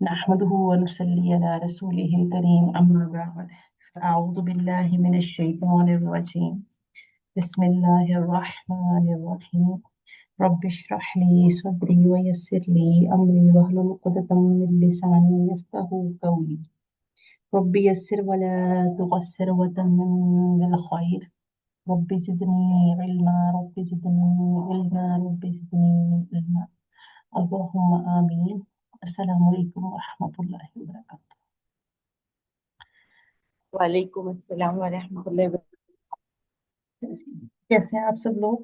نحمده ونصلي على رسوله الكريم أما بعد فأعوذ بالله من الشيطان الرجيم بسم الله الرحمن الرحيم رب اشرح لي صدري ويسر لي أمري واحلل عقدة من لساني يفقهوا قولي رب يسر ولا تعسر وتمم بالخير رب زدني علما رب زدني علما رب زدني علما اللهم آمين السلام عليكم ورحمة الله وبركاته. وعلیکم السلام ورحمۃ اللہ وبرکاتہ۔ کیسے ہیں آپ سب لوگ؟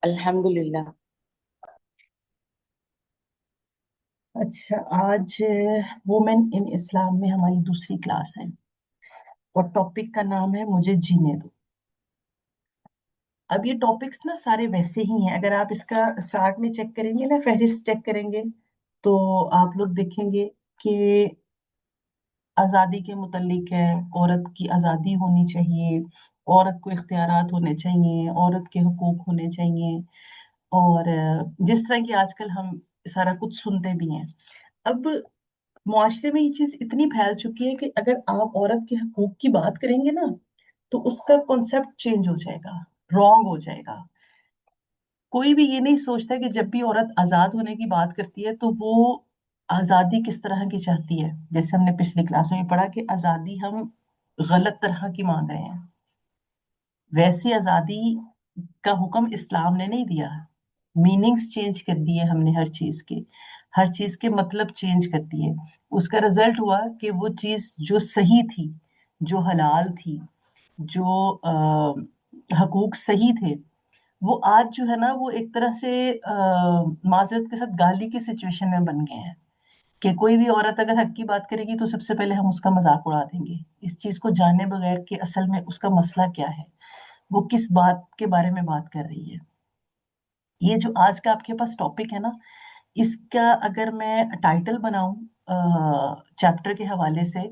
الحمد للہ۔ اچھا، آج وومن ان اسلام میں ہماری دوسری کلاس ہے اور ٹاپک کا نام ہے مجھے جینے دو۔ اب یہ ٹاپکس نا سارے ویسے ہی ہیں، اگر آپ اس کا اسٹارٹ میں چیک کریں گے نا، فہرست چیک کریں گے تو آپ لوگ دیکھیں گے کہ آزادی کے متعلق ہے، عورت کی آزادی ہونی چاہیے، عورت کو اختیارات ہونے چاہیے، عورت کے حقوق ہونے چاہیے، اور جس طرح کی آج کل ہم سارا کچھ سنتے بھی ہیں۔ اب معاشرے میں یہ چیز اتنی پھیل چکی ہے کہ اگر آپ عورت کے حقوق کی بات کریں گے نا تو اس کا کنسپٹ چینج ہو جائے گا، رانگ ہو جائے گا۔ کوئی بھی یہ نہیں سوچتا کہ جب بھی عورت آزاد ہونے کی بات کرتی ہے تو وہ آزادی کس طرح کی چاہتی ہے۔ جیسے ہم نے پچھلی کلاس میں پڑھا کہ آزادی ہم غلط طرح کی مانگ رہے ہیں، ویسی آزادی کا حکم اسلام نے نہیں دیا۔ میننگز چینج کر دیے ہم نے، ہر چیز کے مطلب چینج کر دیے۔ اس کا رزلٹ ہوا کہ وہ چیز جو صحیح تھی، جو حلال تھی، جو حقوق صحیح تھے، وہ آج جو ہے نا وہ ایک طرح سے معذرت کے ساتھ گالی کی سچویشن میں بن گئے ہیں کہ کوئی بھی عورت اگر حق کی بات کرے گی تو سب سے پہلے ہم اس کا مذاق اڑا دیں گے، اس چیز کو جانے بغیر کہ اصل میں اس کا مسئلہ کیا ہے، وہ کس بات کے بارے میں بات کر رہی ہے۔ یہ جو آج کا آپ کے پاس ٹاپک ہے نا، اس کا اگر میں ٹائٹل بناؤں چیپٹر کے حوالے سے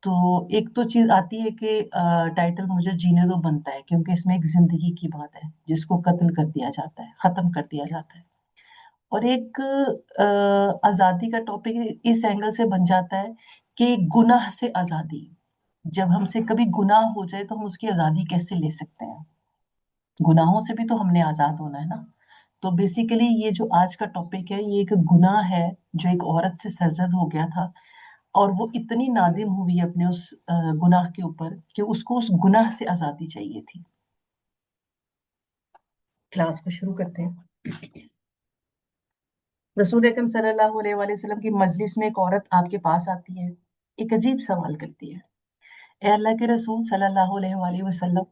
تو ایک تو چیز آتی ہے کہ ٹائٹل مجھے جینے دو بنتا ہے، کیونکہ اس میں ایک زندگی کی بات ہے جس کو قتل کر دیا جاتا ہے، ختم کر دیا جاتا ہے۔ اور ایک آزادی کا ٹاپک اس اینگل سے بن جاتا ہے کہ گناہ سے آزادی، جب ہم سے کبھی گناہ ہو جائے تو ہم اس کی آزادی کیسے لے سکتے ہیں؟ گناہوں سے بھی تو ہم نے آزاد ہونا ہے نا۔ تو بیسیکلی یہ جو آج کا ٹاپک ہے یہ ایک گناہ ہے جو ایک عورت سے سرزد ہو گیا تھا، اور وہ اتنی نادم ہوئی اپنے اس گناہ کے اوپر کہ اس کو اس گناہ سے آزادی چاہیے تھی۔ کلاس کو شروع کرتے ہیں۔ رسول اکرم صلی اللہ علیہ وآلہ وسلم کی مجلس میں ایک عورت آپ کے پاس آتی ہے، ایک عجیب سوال کرتی ہے، اے اللہ کے رسول صلی اللہ علیہ وآلہ وسلم،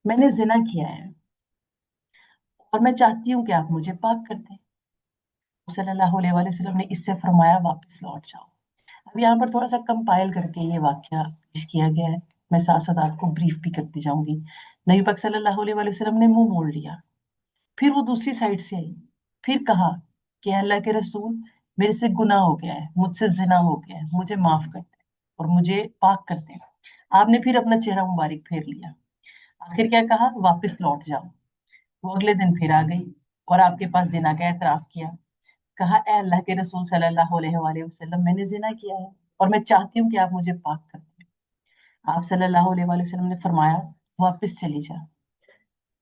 میں نے زنا کیا ہے اور میں چاہتی ہوں کہ آپ مجھے پاک کر دیں۔ صلی اللہ علیہ وآلہ وسلم نے اس سے فرمایا واپس لوٹ جاؤ۔ اب یہاں پر تھوڑا سا کمپائل کر کے یہ واقعہ پیش کیا گیا ہے، میں ساتھ ساتھ آپ کو بریف بھی کرتی جاؤں گی۔ نبی پاک صلی اللہ علیہ وآلہ وسلم نے منہ موڑ لیا، پھر وہ دوسری سائڈ سے آئی، پھر کہا کہ اللہ کے رسول، میرے سے گناہ ہو گیا ہے، مجھ سے زنا ہو گیا ہے، مجھے معاف کر دیں اور مجھے پاک کر دیں۔ آپ نے پھر اپنا چہرہ مبارک پھیر لیا، آخر کیا کہا؟ واپس لوٹ جاؤ۔ وہ اگلے دن پھر آ گئی اور آپ کے پاس زنا کا اعتراف کیا، کہا اے اللہ کے رسول صلی اللہ علیہ وآلہ وسلم، میں نے زنا کیا ہے اور میں چاہتی ہوں کہ آپ مجھے پاک کر دیں۔ آپ صلی اللہ علیہ وآلہ وسلم نے فرمایا واپس چلی جا۔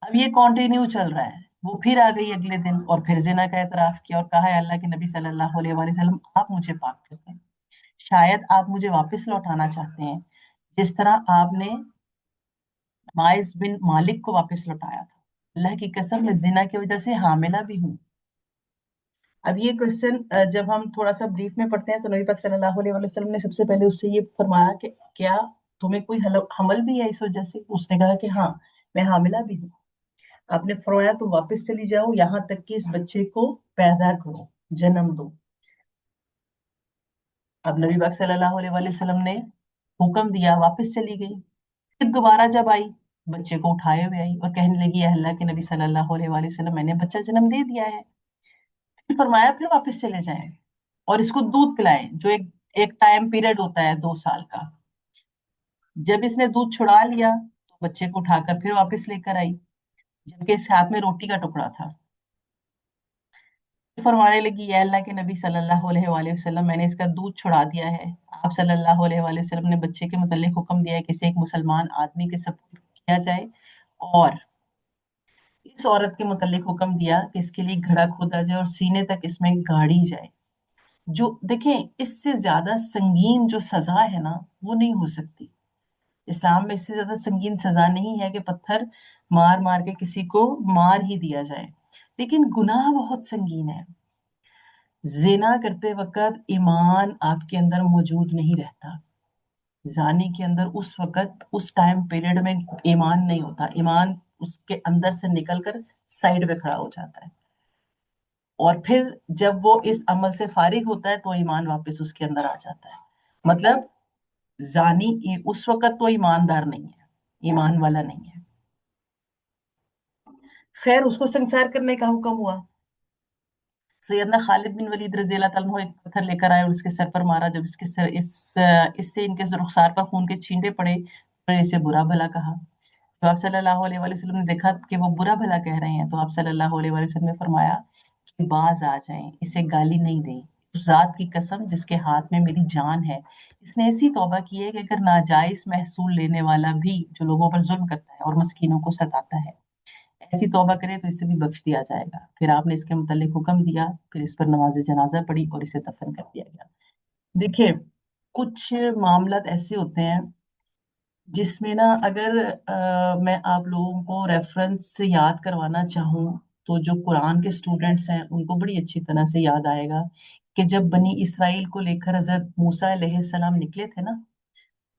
اب یہ کنٹینیو چل رہا ہے، وہ پھر آ گئی اگلے دن اور پھر زنا کا اعتراف کیا اور کہا ہے اللہ کے نبی صلی اللہ علیہ وآلہ وسلم، آپ مجھے پاک کر دیں، شاید آپ مجھے واپس لوٹانا چاہتے ہیں جس طرح آپ نے مائز بن مالک کو واپس لوٹایا تھا۔ اللہ کی قسم میں زنا کی وجہ سے حاملہ بھی ہوں۔ اب یہ کوشچن جب ہم تھوڑا سا بریف میں پڑھتے ہیں تو نبی پاک صلی اللہ علیہ وسلم نے سب سے پہلے اس سے یہ فرمایا کہ کیا تمہیں کوئی حمل بھی ہے اس وجہ سے؟ اس نے کہا کہ ہاں میں حاملہ بھی ہوں۔ آپ نے فرمایا تو واپس چلی جاؤ یہاں تک کہ اس بچے کو پیدا کرو، جنم دو۔ اب نبی پاک صلی اللہ علیہ وسلم نے حکم دیا، واپس چلی گئی، پھر دوبارہ جب آئی بچے کو اٹھائے ہوئے آئی اور کہنے لگی اے اللہ کے نبی صلی اللہ علیہ وسلم، میں نے بچہ جنم دے دیا ہے۔ پھر فرمایا پھر واپس چلے جائیں اور اس کو دودھ پلائیں، جو ایک ٹائم پیریڈ ہوتا ہے 2 سال کا۔ جب اس نے دودھ چھڑا لیا تو بچے کو اٹھا کر پھر واپس لے کر آئی، جبکہ اس ہاتھ میں روٹی کا ٹکڑا تھا۔ फरमाने लगी, या अल्लाह के नबी सल्लल्लाहु अलैहि वसल्लम, मैंने इसका दूध छुड़ा दिया है। आप सल्लल्लाहु अलैहि वसल्लम ने बच्चे के मुतल्लिक हुक्म दिया है कि इसे एक मुसलमान आदमी के सपुर्द किया जाए, और इस औरत के मुतल्लिक हुक्म दिया कि इसके लिए घड़ा खोदा जाए और सीने तक इसमें गाड़ी जाए। जो देखें, इससे ज्यादा संगीन जो सजा है ना, वो नहीं हो सकती। इस्लाम में इससे ज्यादा संगीन सजा नहीं है कि पत्थर मार मार के किसी को मार ही दिया जाए। लेकिन गुनाह बहुत संगीन है। जिना करते वक्त ईमान आपके अंदर मौजूद नहीं रहता। जानी के अंदर उस वक्त, उस टाइम पीरियड में ईमान नहीं होता। ईमान उसके अंदर से निकलकर साइड पे खड़ा हो जाता है, और फिर जब वो इस अमल से फारिग होता है तो ईमान वापस उसके अंदर आ जाता है। मतलब जानी उस वक्त तो ईमानदार नहीं है, ईमान वाला नहीं है। खैर, उसको संसार करने का हुक्म हुआ। सैयदना खालिद बिन वलीद रजी अल्लाह तआला अन्हु एक पत्थर लेकर आए और उसके सर पर मारा। जब इसके सर इससे इनके रुखसार पर खून के छींटे पड़े तो इसे बुरा भला कहा। तो आप सल्लल्लाहु अलैहि वसल्लम ने देखा कि वो बुरा भला कह रहे हैं, तो आप सल्लल्लाहु अलैहि वसल्लम ने फरमाया कि बाज आ जाएं, इसे गाली नहीं दें। उस जात की कसम जिसके हाथ में मेरी जान है, इसने ऐसी तौबा की है कि अगर नाजायज महसूल लेने वाला भी जो लोगों पर जुल्म करता है और मस्कीनों को सताता है, ऐसी तौबा करे तो इसे भी बख्श दिया जाएगा। फिर आपने इसके मुतालिक हुक्म दिया, फिर इस पर नमाज जनाजा पढ़ी और इसे दफन कर दिया गया। देखिए, कुछ मामलात ऐसे होते हैं जिसमें ना, अगर मैं आप लोगों को रेफरेंस से याद करवाना चाहूँ, तो जो कुरान के स्टूडेंट्स हैं उनको बड़ी अच्छी तरह से याद आएगा कि जब बनी इसराइल को लेकर हजरत मूसा अलैहिस्सलाम निकले थे ना,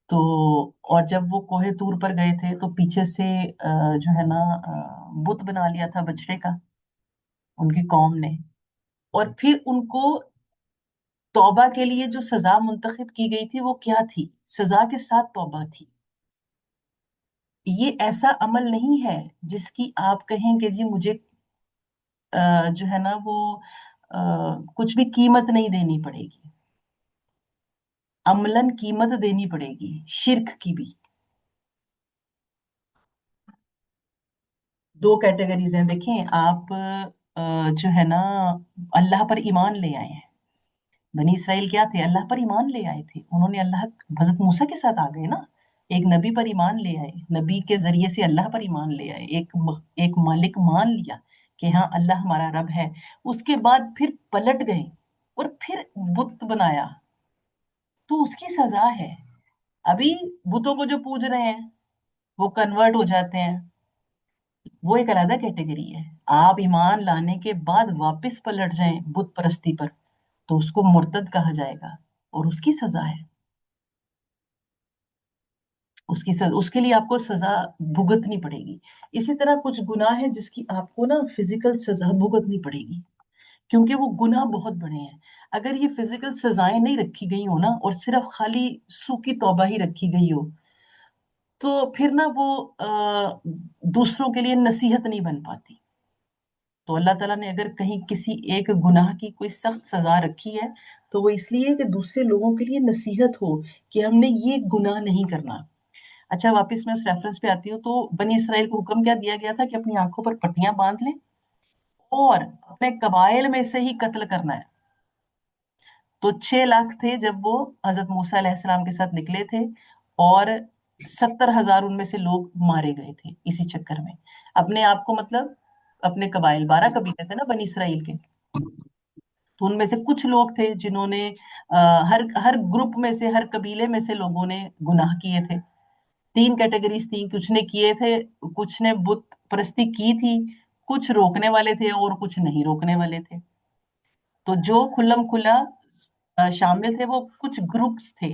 तो और जब वो कोहे तूर पर गए थे तो पीछे से जो है ना, बुत बना लिया था बछड़े का, उनकी कौम ने। और फिर उनको तौबा के लिए जो सजा मुंतखब की गई थी वो क्या थी? सजा के साथ तौबा थी। ये ऐसा अमल नहीं है जिसकी आप कहें कि जी मुझे जो है ना वो कुछ भी कीमत नहीं देनी पड़ेगी। अमलन कीमत देनी पड़ेगी, शिर्क की भी। दो कैटेगरीज हैं। देखें आप, जो है ना, अल्लाह पर ईमान ले आए हैं। बनी इसराइल क्या थे? अल्लाह पर ईमान ले आए थे। उन्होंने अल्लाह, हजरत मूसा के साथ आ गए ना, एक नबी पर ईमान ले आए, नबी के जरिए से अल्लाह पर ईमान ले आए, एक मालिक मान लिया कि हाँ अल्लाह हमारा रब है। उसके बाद फिर पलट गए और फिर बुत बनाया, तो उसकी सजा है। अभी बुतों को जो पूज रहे हैं वो कन्वर्ट हो जाते हैं, वो एक अलग कैटेगरी है। आप ईमान लाने के बाद वापस पलट जाएं बुत परस्ती पर, तो उसको मुर्तद कहा जाएगा और उसकी सजा है। उसके लिए आपको सजा भुगतनी पड़ेगी। इसी तरह कुछ गुनाह है जिसकी आपको ना फिजिकल सजा भुगतनी पड़ेगी, क्योंकि वो गुनाह बहुत बड़े हैं। अगर ये फिजिकल सजाएं नहीं रखी गई हो ना, और सिर्फ खाली सूखी तौबा ही रखी गई हो, तो फिर ना वो दूसरों के लिए नसीहत नहीं बन पाती। तो अल्लाह ताला ने अगर कहीं किसी एक गुनाह की कोई सख्त सजा रखी है, तो वो इसलिए कि दूसरे लोगों के लिए नसीहत हो कि हमने ये गुनाह नहीं करना। अच्छा, वापस मैं उस रेफरेंस पे आती हूँ। तो बनी इसराइल को हुक्म क्या दिया गया था कि अपनी आंखों पर पट्टियां बांध लें और अपने कबाइल में से ही कत्ल करना है। तो 6 लाख थे जब वो हजरत मूसा अलैहिस्सलाम के साथ निकले थे, और 70,000 उनमें से लोग मारे गए थे इसी चक्कर में। अपने आप को, मतलब अपने कबाइल, 12 कबीले थे ना बनी इसराइल के, तो उनमें से कुछ लोग थे जिन्होंने हर हर ग्रुप में से, हर कबीले में से लोगों ने गुनाह किए थे। 3 कैटेगरीज थी, कुछ ने किए थे, कुछ ने बुत परस्ती की थी, कुछ रोकने वाले थे और कुछ नहीं रोकने वाले थे। तो जो खुल्लम खुला शामिल थे वो कुछ ग्रुप्स थे।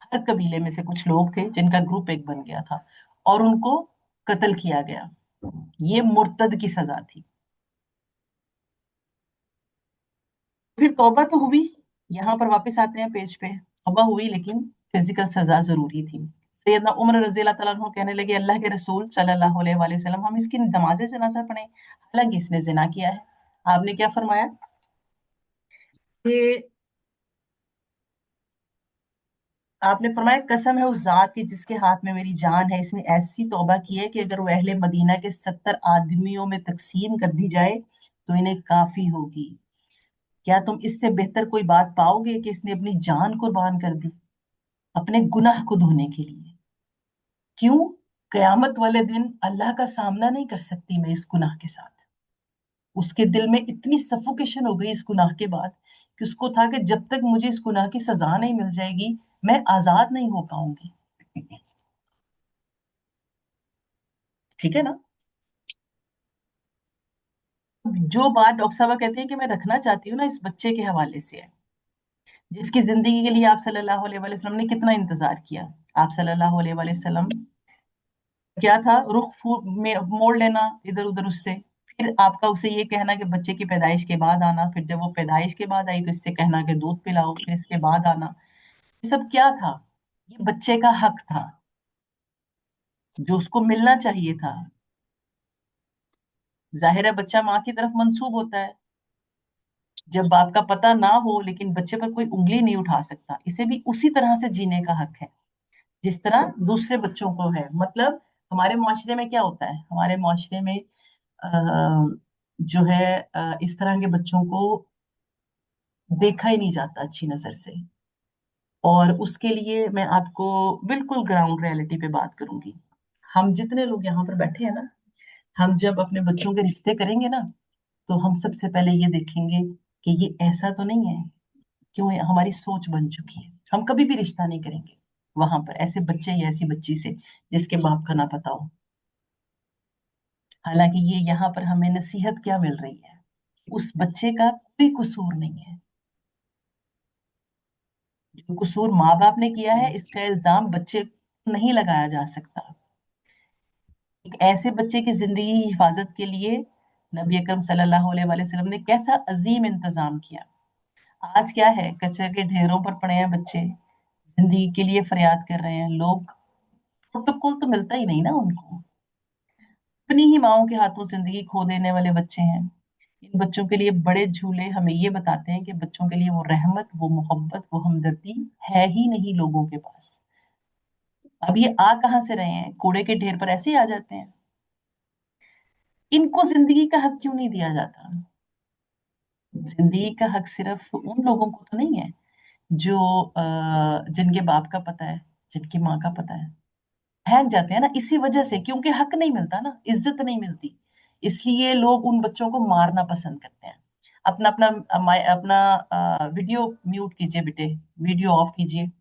हर कबीले में से कुछ लोग थे जिनका ग्रुप एक बन गया था और उनको कत्ल किया गया। ये मुर्तद की सजा थी। फिर तौबा तो हुई। यहाँ पर वापस आते हैं पेज पे। तौबा हुई, लेकिन फिजिकल सजा जरूरी थी। सैयदना उमर रजी अल्लाह तआला अन्हु कहने लगे, अल्लाह के रसूल सल्लल्लाहु अलैहि वसल्लम, हम इसकी नमाज जनाजा पढ़ें, हालांकि इसने जिना किया है। आपने क्या फरमाया कि, आपने फरमाया कसम है उस जात की जिसके हाथ में मेरी जान है, इसने ऐसी तौबा की है कि अगर वो अहले मदीना के 70 आदमियों में तकसीम कर दी जाए तो इन्हें काफी होगी। क्या तुम इससे बेहतर कोई बात पाओगे कि इसने अपनी जान कुर्बान कर दी अपने गुनाह को धोने के लिए? क्यों? कयामत वाले दिन अल्लाह का सामना नहीं कर सकती मैं इस गुनाह के साथ। उसके दिल में इतनी सफोकेशन हो गई इस गुनाह के बाद कि उसको था कि जब तक मुझे इस गुनाह की सजा नहीं मिल जाएगी मैं आजाद नहीं हो पाऊंगी। ठीक है ना? जो बात डॉक्टर साहब कहते हैं कि मैं रखना चाहती हूँ ना, इस बच्चे के हवाले से है, जिसकी जिंदगी के लिए आप सल्लल्लाहु अलैहि वसल्लम ने कितना इंतजार किया। आप सल्लल्लाहु अलैहि वसल्लम क्या था, में मोड़ लेना इधर उधर उससे, फिर आपका उसे ये कहना कि बच्चे की पैदाइश के बाद आना, फिर जब वो पैदाइश के बाद आई तो इससे कहना कि दूध पिलाओ, फिर इसके बाद आना। ये सब क्या था? ये बच्चे का हक था जो उसको मिलना चाहिए था। जाहिर है बच्चा माँ की तरफ मंसूब होता है, जब बाप का पता ना हो लेकिन बच्चे पर कोई उंगली नहीं उठा सकता, इसे भी उसी तरह से जीने का हक है जिस तरह दूसरे बच्चों को है। मतलब हमारे मुआशरे में क्या होता है, हमारे मुआशरे में जो है इस तरह के बच्चों को देखा ही नहीं जाता अच्छी नजर से। और उसके लिए मैं आपको बिल्कुल ग्राउंड रियलिटी पे बात करूंगी। हम जितने लोग यहाँ पर बैठे हैं ना, हम जब अपने बच्चों के रिश्ते करेंगे ना, तो हम सबसे पहले ये देखेंगे कि ये ऐसा तो नहीं है, क्यों हमारी सोच बन चुकी है, हम कभी भी रिश्ता नहीं करेंगे वहां पर ऐसे बच्चे या ऐसी बच्ची से जिसके बाप का ना पता हो। हालांकि ये यहाँ पर हमें नसीहत क्या मिल रही है, उस बच्चे का कोई कसूर नहीं है। जो कसूर माँ बाप ने किया है इसका इल्जाम बच्चे को नहीं लगाया जा सकता। एक ऐसे बच्चे की जिंदगी की हिफाजत के लिए नबी अकरम सल्लल्लाहु अलैहि वसल्लम ने कैसा अजीम इंतजाम किया। आज क्या है, कचरे के ढेरों पर पड़े हैं बच्चे, जिंदगी के लिए फरियाद कर रहे हैं लोग, प्रोटोकॉल तो मिलता ही नहीं ना उनको। अपनी ही माओं के हाथों जिंदगी खो देने वाले बच्चे हैं। इन बच्चों के लिए बड़े झूले हमें ये बताते हैं कि बच्चों के लिए वो रहमत, वो मोहब्बत, वो हमदर्दी है ही नहीं लोगों के पास। अब ये आ कहाँ से रहे हैं, कूड़े के ढेर पर ऐसे ही आ जाते हैं। इनको जिंदगी का हक क्यों नहीं दिया जाता? जिंदगी का हक सिर्फ उन लोगों को तो नहीं है जो जिनके बाप का पता है, जिनकी माँ का पता है। भाग जाते हैं ना इसी वजह से, क्योंकि हक नहीं मिलता ना, इज्जत नहीं मिलती, इसलिए लोग उन बच्चों को मारना पसंद करते हैं। अपना अपना अपना वीडियो म्यूट कीजिए बेटे, वीडियो ऑफ कीजिए।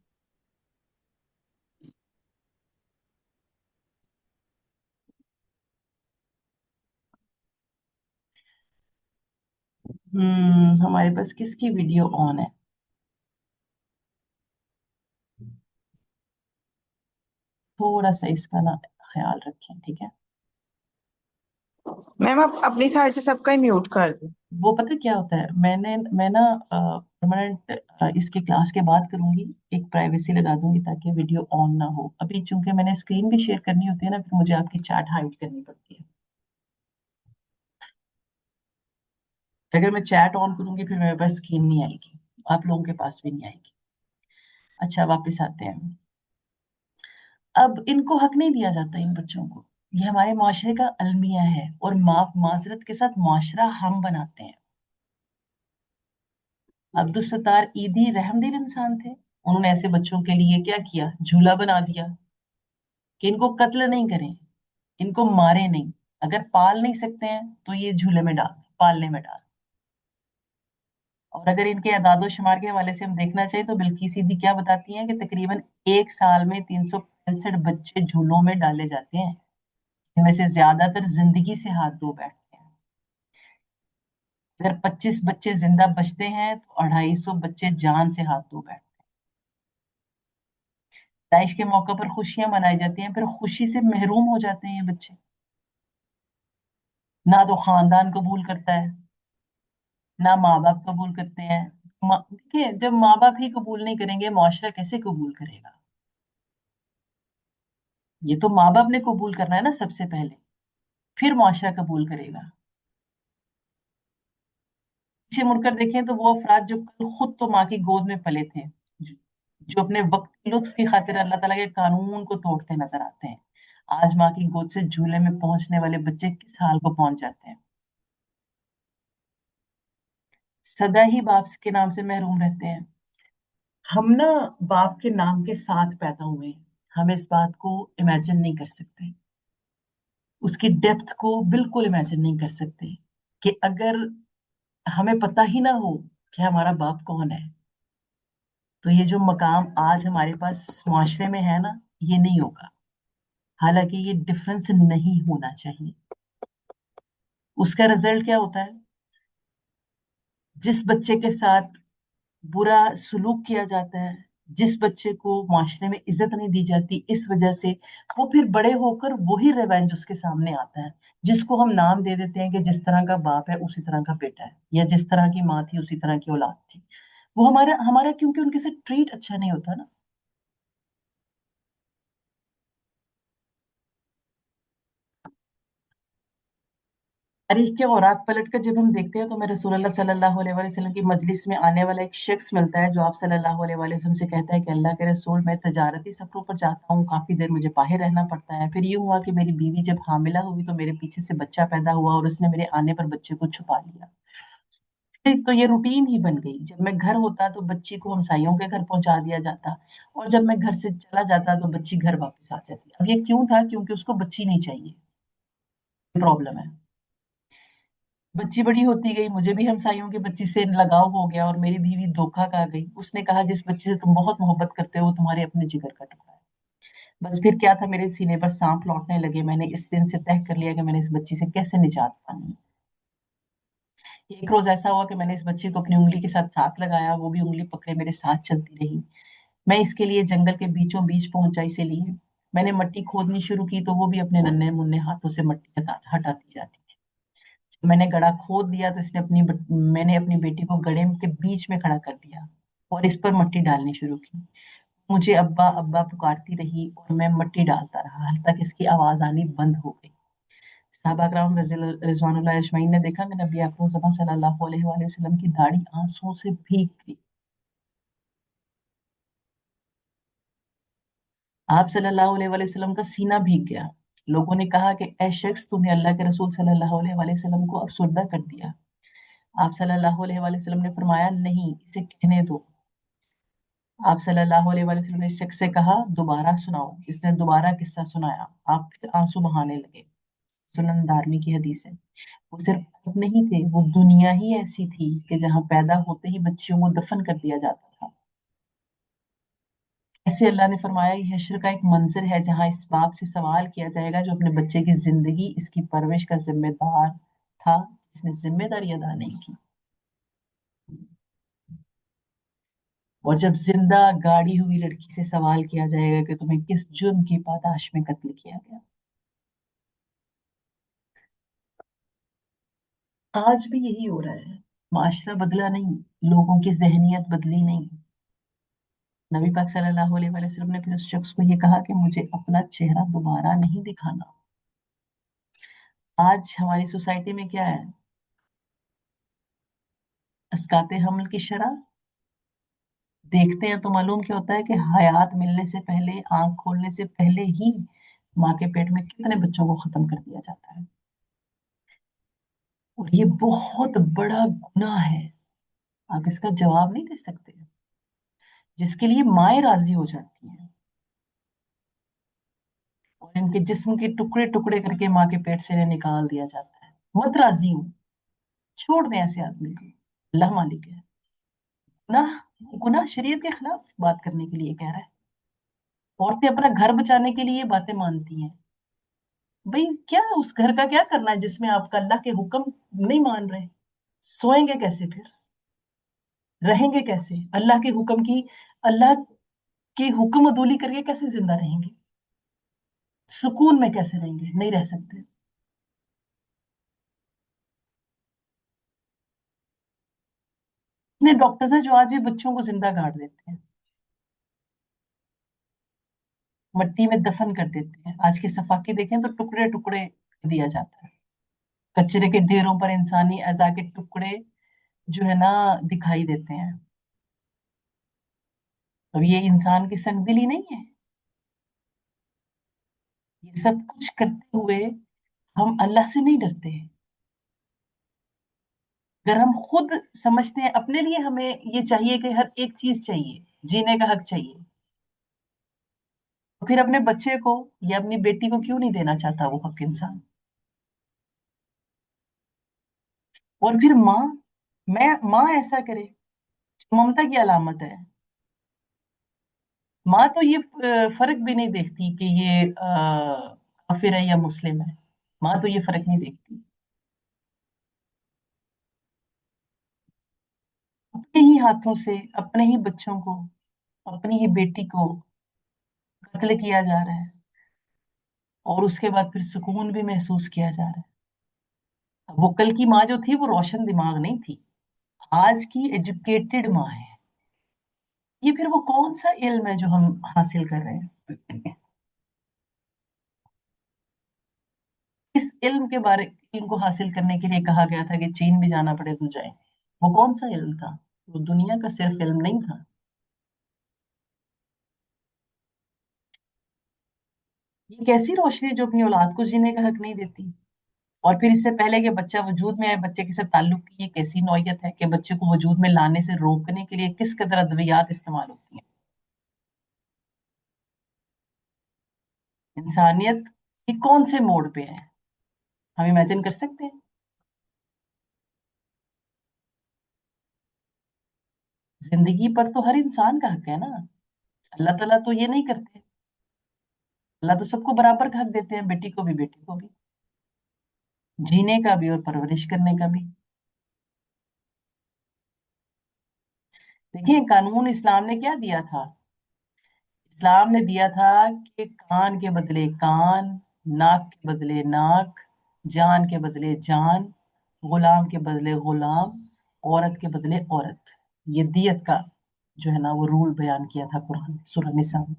हमारे पास किसकी वीडियो ऑन है? थोड़ा सा इसका ना ख्याल रखें, ठीक है? मैम आप अपनी साइड से सबका ही म्यूट कर दो। वो पता क्या होता है, मैं ना परमानेंट इसके क्लास के बाद करूंगी, एक प्राइवेसी लगा दूंगी ताकि वीडियो ऑन ना हो। अभी चूंकि मैंने स्क्रीन भी शेयर करनी होती है ना, फिर मुझे आपकी चैट हाइड करनी पड़ती है। अगर मैं चैट ऑन करूंगी फिर मेरे पास स्क्रीन नहीं आएगी, आप लोगों के पास भी नहीं आएगी। अच्छा वापस आते हैं। अब इनको हक नहीं दिया जाता इन बच्चों को, ये हमारे माशरे का अलमिया है, और माफ माजरत के साथ माशरा हम बनाते हैं। अब्दुल सत्तार ईदी रहमदिल इंसान थे, उन्होंने ऐसे बच्चों के लिए क्या किया, झूला बना दिया कि इनको कत्ल नहीं करें, इनको मारे नहीं, अगर पाल नहीं सकते हैं तो ये झूले में डाल, पालने में डाल। और अगर इनके अदादो शुमार के हवाले से हम देखना चाहिए तो बिल्किस सीधी क्या बताती हैं कि तकरीबन एक साल में 365 बच्चे झूलों में डाले जाते हैं, इनमें से ज्यादातर जिंदगी से हाथ धो बैठते हैं। अगर 25 बच्चे जिंदा बचते हैं तो 250 बच्चे जान से हाथ धो बैठते हैं। पैदाइश के मौके पर खुशियां मनाई जाती हैं, फिर खुशी से महरूम हो जाते हैं ये बच्चे। ना तो खानदान कबूल करता है, ना माँ बाप कबूल करते हैं। देखिए जब माँ बाप ही कबूल नहीं करेंगे मुआशरा कैसे कबूल करेगा? ये तो माँ बाप ने कबूल करना है ना सबसे पहले, फिर मुआशरा कबूल करेगा। पीछे मुड़कर देखें तो वो अफराद जो कल खुद तो माँ की गोद में पले थे, जो अपने वक्त के लुत्फ की खातिर अल्लाह ताला के कानून को तोड़ते नजर आते हैं, आज माँ की गोद से झूले में पहुंचने वाले बच्चे किस हाल को पहुंच जाते हैं। सदा ही बाप के नाम से महरूम रहते हैं। हम ना बाप के नाम के साथ पैदा हुए हैं। हम इस बात को इमेजिन नहीं कर सकते, उसकी डेप्थ को बिल्कुल इमेजिन नहीं कर सकते, कि अगर हमें पता ही ना हो कि हमारा बाप कौन है, तो ये जो मकाम आज हमारे पास मुआशरे में है ना, ये नहीं होगा। हालांकि ये डिफरेंस नहीं होना चाहिए। उसका रिजल्ट क्या होता है? जिस बच्चे के साथ बुरा सुलूक किया जाता है, जिस बच्चे को माशरे में इज्जत नहीं दी जाती, इस वजह से वो फिर बड़े होकर वही रिवेंज उसके सामने आता है, जिसको हम नाम दे देते हैं कि जिस तरह का बाप है उसी तरह का बेटा है, या जिस तरह की माँ थी उसी तरह की औलाद थी। वो हमारा हमारा क्योंकि उनके साथ ट्रीट अच्छा नहीं होता ना। अरे क्या, और रात पलट कर जब हम देखते हैं तो मेरे रसूलुल्लाह सल्लल्लाहु अलैहि वसल्लम की मजलिस में आने वाला एक शख्स मिलता है, जो आप सल्लल्लाहु अलैहि वसल्लम से कहता है कि अल्लाह के रसूल, मैं तजारती सफरों पर जाता हूँ, काफी देर मुझे बाहर रहना पड़ता है। फिर यूं हुआ कि मेरी बीवी जब हामिला हुई तो मेरे पीछे से बच्चा पैदा हुआ और उसने मेरे आने पर बच्चे को छुपा लिया। फिर तो ये रूटीन ही बन गई, जब मैं घर होता तो बच्ची को हमसायों के घर पहुंचा दिया जाता, और जब मैं घर से चला जाता तो बच्ची घर वापस आ जाती। अब ये क्यों था? क्योंकि उसको बच्ची नहीं चाहिए। प्रॉब्लम है। बच्ची बड़ी होती गई, मुझे भी हमसायों की बच्ची से लगाव हो गया, और मेरी बीवी धोखा खा गई। उसने कहा जिस बच्ची से तुम बहुत मोहब्बत करते हो वो तुम्हारे अपने जिगर का टुकड़ा है। बस फिर क्या था, मेरे सीने पर सांप लौटने लगे। मैंने इस दिन से तय कर लिया कि मैंने इस बच्ची से कैसे निजात पानी। एक रोज ऐसा हुआ कि मैंने इस बच्ची को अपनी उंगली के साथ साथ लगाया, वो भी उंगली पकड़े मेरे साथ चलती रही। मैं इसके लिए जंगल के बीचों बीच पहुंचा, इसीलिए मैंने मिट्टी खोदनी शुरू की तो वो भी अपने नन्हे मुन्ने हाथों से मिट्टी हटाती जाती। मैंने गड्ढा खोद दिया तो मैंने अपनी बेटी को गड्ढे के बीच में खड़ा कर दिया और इस पर मिट्टी डालनी शुरू की। मुझे अब्बा अब्बा पुकारती रही और मैं मिट्टी डालता रहा, हल तक इसकी आवाज आनी बंद हो गई। साहबा कराम रिजवानुल्लाह अजमईन ने देखा कि नबी अकरम सल्लल्लाहु अलैहि वसल्लम की दाढ़ी आंसुओं से भीग गई। आप सल्लल्लाहु अलैहि वसल्लम का सीना भीग गया। लोगों ने कहा कि ऐ शख्स, तूने अल्लाह के रसूल सल्लल्लाहु अलैहि वसल्लम को अफसुर्दा कर दिया। आप सल्लल्लाहु अलैहि वसल्लम ने फरमाया, नहीं, इसे कहने दो। आप सल्लल्लाहु अलैहि वसल्लम ने इस शख्स से कहा, दोबारा सुनाओ। इसने दोबारा किस्सा सुनाया। आप फिर आंसू बहाने लगे। सुनन दारमी की हदीस है। वो सिर्फ आप नहीं थे, वो दुनिया ही ऐसी थी कि जहां पैदा होते ही बच्चियों को दफन कर दिया जाता था। ऐसे अल्लाह ने फरमाया, ये हश्र का एक मंजर है जहां इस बाप से सवाल किया जाएगा जो अपने बच्चे की जिंदगी, इसकी परवरिश का जिम्मेदार था, जिसने जिम्मेदारी अदा नहीं की। और जब जिंदा गाड़ी हुई लड़की से सवाल किया जाएगा कि तुम्हें किस जुर्म की पादाश में कत्ल किया गया। आज भी यही हो रहा है। माशरा बदला नहीं, लोगों की जहनियत बदली नहीं। नबी पाक सल्लल्लाहु अलैहि वसल्लम ने फिर उस शख्स को ये कहा कि मुझे अपना चेहरा दोबारा नहीं दिखाना। आज हमारी सोसाइटी में क्या है? अस्काते हमल की शरह देखते हैं तो मालूम क्या होता है कि हयात मिलने से पहले, आंख खोलने से पहले ही माँ के पेट में कितने बच्चों को खत्म कर दिया जाता है। और ये बहुत बड़ा गुनाह है। आप इसका जवाब नहीं दे सकते, जिसके लिए माएँ राजी हो जाती हैं और इनके जिस्म के टुकड़े टुकड़े करके माँ के पेट से इन्हें निकाल दिया जाता है। मत राजी हूँ, छोड़ दें ऐसे आदमी को। अल्लाह मालिक है। गुनाह, गुनाह शरीयत के खिलाफ बात करने के लिए कह रहा है। औरतें अपना घर बचाने के लिए ये बातें मानती हैं। भाई क्या उस घर का क्या करना है जिसमें आपका अल्लाह के हुक्म नहीं मान रहे? सोएंगे कैसे फिर? रहेंगे कैसे अल्लाह के हुक्म की, अल्लाह के हुक्म अदूली करके कैसे जिंदा रहेंगे? सुकून में कैसे रहेंगे? नहीं रह सकते। इतने डॉक्टर्स हैं जो आज भी बच्चों को जिंदा गाड़ देते हैं, मिट्टी में दफन कर देते हैं। आज की सफाकी देखें तो टुकड़े टुकड़े कर दिया जाता है। कचरे के ढेरों पर इंसानी अज़ा के टुकड़े जो है ना दिखाई देते हैं। अब ये इंसान की संगदिली नहीं है? ये सब कुछ करते हुए हम अल्लाह से नहीं डरते। अगर हम खुद समझते हैं अपने लिए, हमें ये चाहिए कि हर एक चीज चाहिए, जीने का हक चाहिए, तो फिर अपने बच्चे को या अपनी बेटी को क्यों नहीं देना चाहता वो हक इंसान? और फिर माँ ऐसा करे, ममता की अलामत है। माँ तो ये फर्क भी नहीं देखती कि ये काफिर है या मुस्लिम है। माँ तो ये फर्क नहीं देखती। अपने ही हाथों से अपने ही बच्चों को, अपनी ही बेटी को कत्ल किया जा रहा है, और उसके बाद फिर सुकून भी महसूस किया जा रहा है। वो कल की माँ जो थी वो रोशन दिमाग नहीं थी, आज की एजुकेटेड माँ है। ये फिर वो कौन सा इल्म है जो हम हासिल कर रहे हैं? इस इल्म को हासिल करने के लिए कहा गया था कि चीन भी जाना पड़े तो जाए। वो कौन सा इल्म था? वो दुनिया का सिर्फ इल्म नहीं था। ये कैसी रोशनी है जो अपनी औलाद को जीने का हक नहीं देती? और फिर इससे पहले कि बच्चा वजूद में आए, बच्चे के साथ ताल्लुक की ये कैसी नौयत है कि बच्चे को वजूद में लाने से रोकने के लिए किस कदर अद्वियात इस्तेमाल होती हैं। इंसानियत ये कौन से मोड़ पे है, हम इमेजिन कर सकते हैं? जिंदगी पर तो हर इंसान का हक है ना। अल्लाह ताला तो ये नहीं करते। अल्लाह तो सबको बराबर का हक देते हैं, बेटी को भी बेटी को भी, जीने का भी और परवरिश करने का भी। देखिए, कानून इस्लाम ने क्या दिया था? इस्लाम ने दिया था कि कान के बदले कान, नाक के बदले नाक, जान के बदले जान, गुलाम के बदले गुलाम, औरत के बदले औरत। ये दियत का जो है ना वो रूल बयान किया था कुरान ने, सूरह निसा में।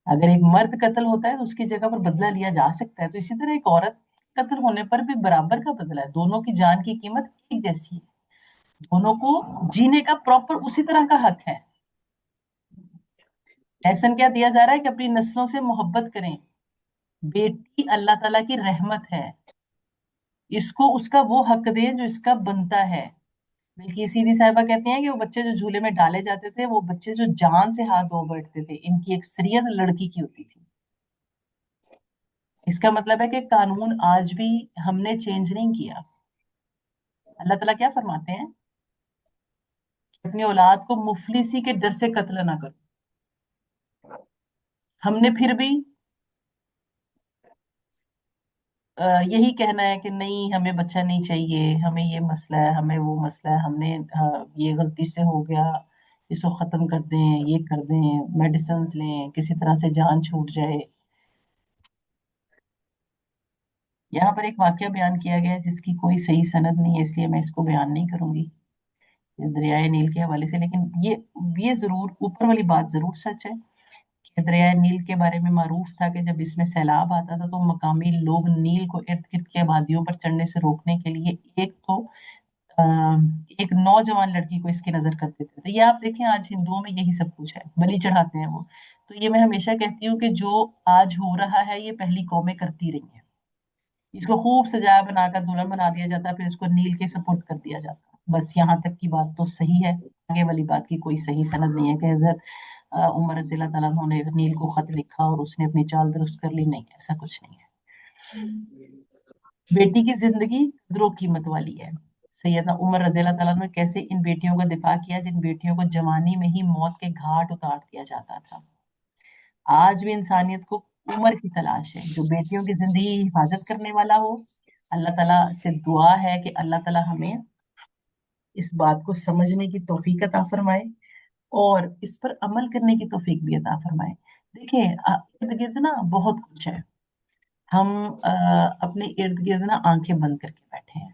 अगर एक मर्द कत्ल होता है तो उसकी जगह पर बदला लिया जा सकता है, तो इसी तरह एक औरत कत्ल होने पर भी बराबर का बदला है। दोनों की जान की कीमत एक जैसी है। दोनों को जीने का प्रॉपर उसी तरह का हक है। लेसन क्या दिया जा रहा है कि अपनी नस्लों से मोहब्बत करें। बेटी अल्लाह ताला की रहमत है, इसको उसका वो हक दें जो इसका बनता है। बल्कि सीधी साहिबा कहती हैं कि वो बच्चे जो झूले में डाले जाते थे, वो बच्चे जो जान से हाथ धो बैठते थे, इनकी अक्सरियत लड़की की होती थी। इसका मतलब है कि कानून आज भी हमने चेंज नहीं किया। अल्लाह ताला क्या फरमाते हैं कि अपनी औलाद को मुफलिसी के डर से कत्ल ना करो। हमने फिर भी यही कहना है कि नहीं, हमें बच्चा नहीं चाहिए, हमें ये मसला है, हमें वो मसला है, हमने ये गलती से हो गया, इसको खत्म कर दें, ये कर दें, मेडिसिन लें, किसी तरह से जान छूट जाए। यहाँ पर एक वाकया बयान किया गया है जिसकी कोई सही सनद नहीं है, इसलिए मैं इसको बयान नहीं करूंगी दरियाए नील के हवाले से। लेकिन ये जरूर, ऊपर वाली बात जरूर सच है कि दरियाए नील के बारे में मारूफ था कि जब इसमें सैलाब आता था तो मकामी लोग नील को इर्द गिर्द की आबादियों पर चढ़ने से रोकने के लिए एक तो अ, एक नौजवान लड़की को इसकी नजर कर देते थे। ये आप देखें, आज हिंदुओं में यही सब कुछ है, बलि चढ़ाते हैं वो। तो ये मैं हमेशा कहती हूँ कि जो आज हो रहा है ये पहली कौमें करती रही हैं। इसको खूब सजाया बनाकर दुल्हन बना दिया जाता, फिर इसको नील के सुपुर्द कर दिया जाता। बस यहाँ तक की बात तो सही है। आगे वाली बात की कोई सही सनद नहीं है कि हजरत उमर रज़ियल्लाहु ताला अन्हु ने नील को खत लिखा और उसने अपनी चाल दुरुस्त कर ली। नहीं, ऐसा कुछ नहीं है। बेटी की जिंदगी कदरो कीमत वाली है। सैयदना उमर रज़ियल्लाहु ताला अन्हु ने कैसे इन बेटियों का दिफा किया जिन बेटियों को जवानी में ही मौत के घाट उतार दिया जाता था। आज भी इंसानियत को उम्र की तलाश है जो बेटियों की जिंदगी की हिफाजत करने वाला हो। अल्लाह ताला से दुआ है कि अल्लाह ताला हमें इस बात को समझने की तौफीक अता फरमाए और इस पर अमल करने की तौफीक भी अता फरमाए। देखिए, इर्द गिर्द ना बहुत कुछ है। हम अ, अपने इर्द गिर्द ना आंखें बंद करके बैठे हैं।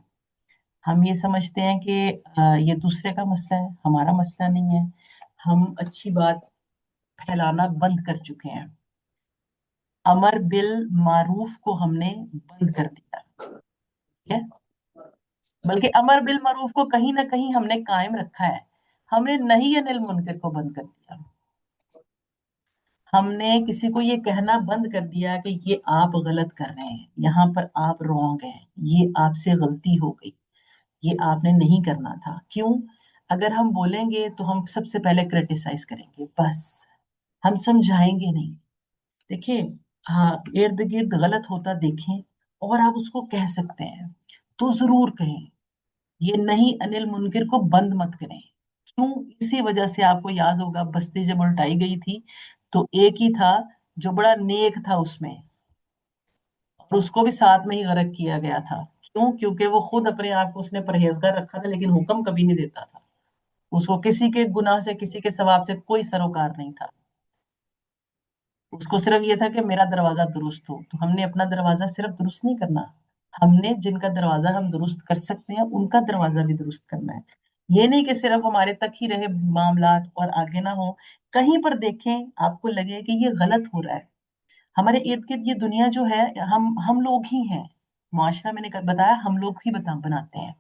हम ये समझते हैं कि ये दूसरे का मसला है, हमारा मसला नहीं है। हम अच्छी बात फैलाना बंद कर चुके हैं। अमर बिल मारूफ को हमने बंद कर दिया। ठीक है? बल्कि अमर बिल मारूफ को कहीं ना कहीं हमने कायम रखा है। हमने नहीं अनिल मुनकर को बंद कर दिया। हमने किसी को ये कहना बंद कर दिया कि ये आप गलत कर रहे हैं, यहाँ पर आप रॉन्ग हैं, ये आपसे गलती हो गई, ये आपने नहीं करना था। क्यों? अगर हम बोलेंगे तो हम सबसे पहले क्रिटिसाइज करेंगे, बस हम समझाएंगे नहीं। देखिए, हाँ, इर्द गिर्द गलत होता देखें और आप उसको कह सकते हैं तो जरूर कहें। ये नहीं अनिल मुनकिर को बंद मत करें। क्यों? इसी वजह से आपको याद होगा बस्ती जब उल्टाई गई थी तो एक ही था जो बड़ा नेक था उसमें, और उसको भी साथ में ही गर्क किया गया था। क्यों? क्योंकि वो खुद अपने आप को उसने परहेजगार रखा था, लेकिन हुक्म कभी नहीं देता था। उसको किसी के गुनाह से, किसी के सवाब से कोई सरोकार नहीं था। उसको सिर्फ ये था कि मेरा दरवाजा दुरुस्त हो। तो हमने अपना दरवाजा सिर्फ दुरुस्त नहीं करना, हमने जिनका दरवाजा हम दुरुस्त कर सकते हैं उनका दरवाजा भी दुरुस्त करना है। ये नहीं कि सिर्फ हमारे तक ही रहे मामलात और आगे ना हो। कहीं पर देखें आपको लगे कि ये गलत हो रहा है, हमारे इर्द गिर्द ये दुनिया जो है, हम लोग ही हैं। माशरा मैंने बताया हम लोग ही बनाते हैं,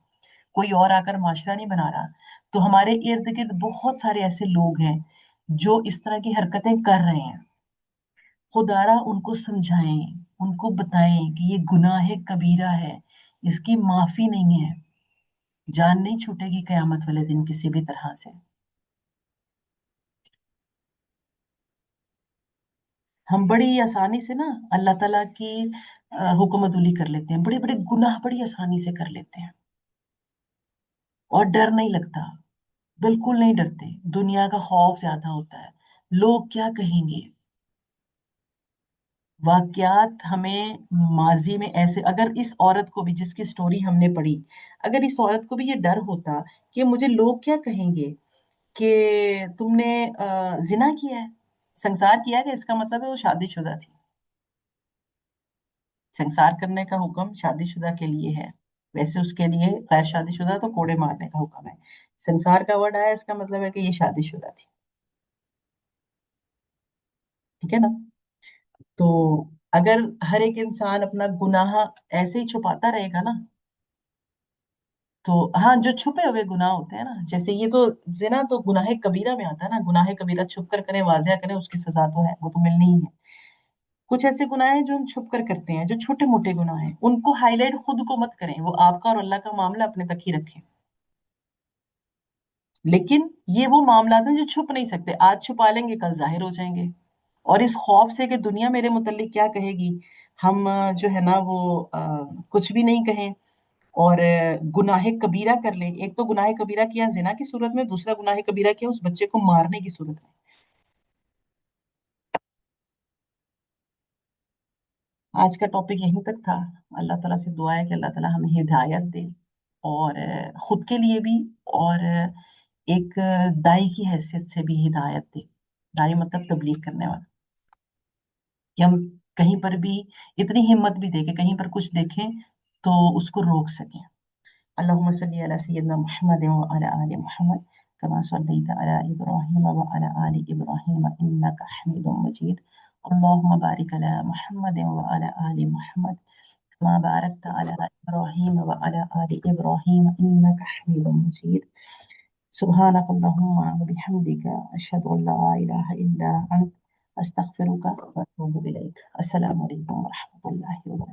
कोई और आकर माशरा नहीं बना रहा। तो हमारे इर्द गिर्द बहुत सारे ऐसे लोग हैं जो इस तरह की हरकतें कर रहे हैं। खुदारा उनको समझाएं, उनको बताएं कि ये गुनाह कबीरा है, इसकी माफी नहीं है, जान नहीं छूटेगी कयामत वाले दिन किसी भी तरह से। हम बड़ी आसानी से ना अल्लाह ताला की हुक्म अदुली कर लेते हैं, बड़े बड़े गुनाह बड़ी आसानी से कर लेते हैं और डर नहीं लगता, बिल्कुल नहीं डरते। दुनिया का खौफ ज्यादा होता है, लोग क्या कहेंगे। वाकयात हमें माजी में ऐसे, अगर इस औरत को भी जिसकी स्टोरी हमने पढ़ी, अगर इस औरत को भी ये डर होता कि मुझे लोग क्या कहेंगे कि तुमने जिना किया है, संसार किया है, इसका मतलब है वो शादीशुदा थी। संसार करने का हुक्म शादीशुदा के लिए है, वैसे उसके लिए गैर शादीशुदा तो कोड़े मारने का हुक्म है। संसार का वर्ड आया, इसका मतलब है कि ये शादीशुदा थी। ठीक है ना? तो अगर हर एक इंसान अपना गुनाह ऐसे ही छुपाता रहेगा ना, तो हाँ, जो छुपे हुए गुनाह होते हैं ना, जैसे ये तो जिना तो गुनाह कबीरा में आता है ना, गुनाह कबीरा छुप कर करें वाजिया करें उसकी सजा तो है, वो तो मिलनी ही है। कुछ ऐसे गुनाह हैं जो हम छुप कर करते हैं, जो छोटे मोटे गुनाह हैं, उनको हाईलाइट खुद को मत करें, वो आपका और अल्लाह का मामला अपने तक ही रखें। लेकिन ये वो मामला हैं जो छुप नहीं सकते, आज छुपा लेंगे कल जाहिर हो जाएंगे। और इस खौफ से कि दुनिया मेरे मुतल्लिक क्या कहेगी, हम जो है ना वो कुछ भी नहीं कहें और गुनाह कबीरा कर ले। एक तो गुनाह कबीरा किया जिना की सूरत में, दूसरा गुनाह कबीरा किया उस बच्चे को मारने की सूरत में। आज का टॉपिक यहीं तक था। अल्लाह ताला से दुआ है कि अल्लाह ताला हमें हिदायत दे, और खुद के लिए भी, और एक दाई की हैसियत से भी हिदायत दे। दाई मतलब तबलीग करने वाला, कि हम कहीं पर भी इतनी हिम्मत भी दे के कहीं पर कुछ देखें तो उसको रोक सकें। अल्लाहुम्मा सल्ली अला सय्यिदना मुहम्मद व अला आलि मुहम्मद कमा सल्लैता अला इब्राहीम व अला आलि इब्राहीम इन्नका हमीदुम मजीद। अल्लाहुम्मा बारिक अला मुहम्मद व अला आलि मुहम्मद कमा बारकता अला इब्राहीम व अला आलि इब्राहीम इन्नका हमीदुम मजीद। सुब्हानक अल्लाहुम्मा व बिहम्दिका अशहदु अन ला इलाहा इल्ला अंत अस्तगफिरुका व अतूबु इलैक। अस्सलामु अलैकुम व रहमतुल्लाहि व बरकातहू।